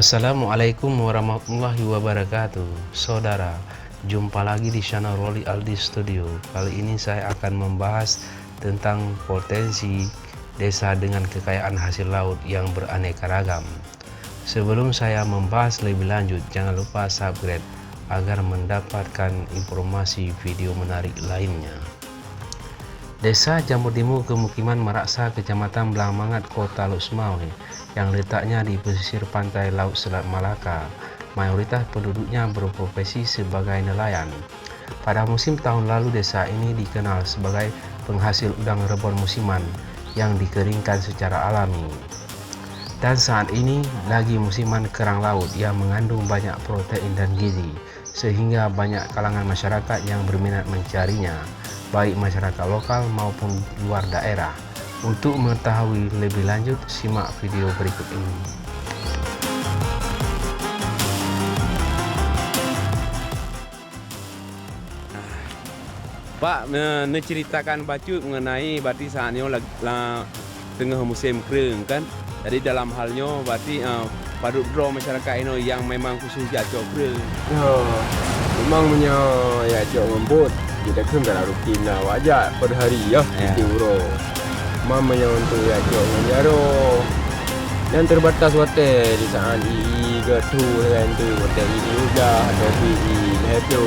Assalamualaikum warahmatullahi wabarakatuh. Saudara, jumpa lagi di channel Rolly Aldi Studio. Kali ini saya akan membahas tentang potensi desa dengan kekayaan hasil laut yang beraneka ragam. Sebelum saya membahas lebih lanjut, jangan lupa subscribe agar mendapatkan informasi video menarik lainnya. Desa Jamur Timur, Pemukiman Meraksa, Kecamatan Blangmangat, Kota Luk Semawe, yang letaknya di pesisir pantai Laut Selat Malaka. Mayoritas penduduknya berprofesi sebagai nelayan. Pada musim tahun lalu, desa ini dikenal sebagai penghasil udang rebon musiman yang dikeringkan secara alami. Dan saat ini lagi musiman kerang laut yang mengandung banyak protein dan gizi, sehingga banyak kalangan masyarakat yang berminat mencarinya, baik masyarakat lokal maupun luar daerah. Untuk mengetahui lebih lanjut, simak video berikut ini. Pak, menceritakan bacu mengenai berarti saat ini tengah musim kering kan. Jadi dalam halnya berarti paduk draw masyarakat ini yang memang khusus jatuh kering. Ya, memang punya ya jauh lembut. Kita kan kalau rutin lah wajar pada hari ya. Di uro. Mamanya untuk ya jauh menjaro. Dan terbatas hotel di saat ini gertu kan tu hotel ini sudah ada di itu.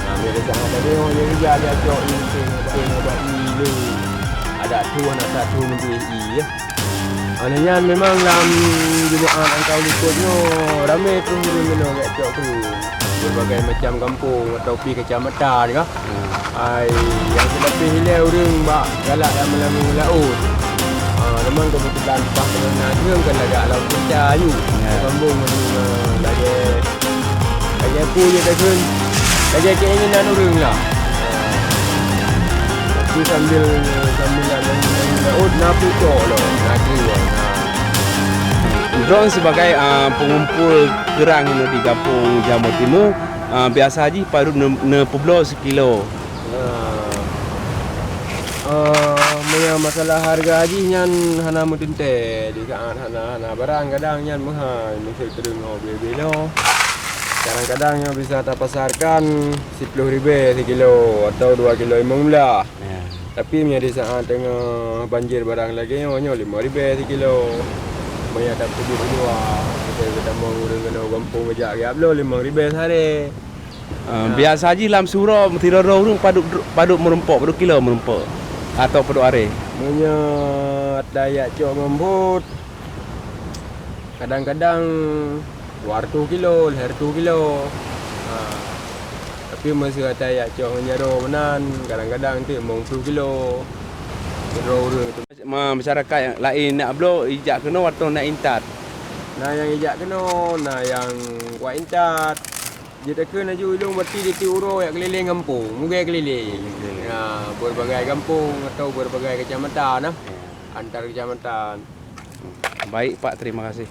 Mereka sangat ada orang yang dia jauh ini sebab ini ada tu anak satu menteri ya. Anaknya memang dalam jemaah angkau likutnya ramai penghuni minum kat jauh tu. Berbagai macam kampung atau pi kecamatan kah. Yang lebih hilang orang bak galak yang melalui laut. Memang kebetulan pas dengan orang kan agak laut percayu. Kampung lagi pu je tak kun. Lagi keinginan orang lah. Tapi sambil laut nak pucuk loh. Nak kira. Drone sebagai pengumpul kerang ini di kampung Jamur Timur, biasa haji paduk ne peblo sekilo. Punya masalah harga haji nyan hana mudente di saat hana barang kadang nyan mahal mesti terung beli-beli. Kadang-kadang yang bisa tak pasarkan 10.000 sekilo atau 2 kilo 15. Tapi punya di saat tengah banjir barang lagi nyo 5.000 sekilo. Banyak tak pergi dua. Kita mau urang kena kampung kejak ya belum 5.000 sehari. Biasa haji dalam surau tidak orang paduk merempok, paduk kilo merempok atau paduk are. Punya dayak cok ngembut. Kadang-kadang 200 kilo, 100 kilo. Tapi masih ada dayak cok menyaro menan. Kadang-kadang tu 50 kilo. Masyarakat yang lain nak blok ijak kena atau nak intat. Nah yang ijak kena, nah yang kuat intat. Kita kena julung berarti di uro yang keliling kampung, mungkin keliling. Berbagai kampung atau berbagai kecamatan antar kecamatan. Baik Pak, terima kasih.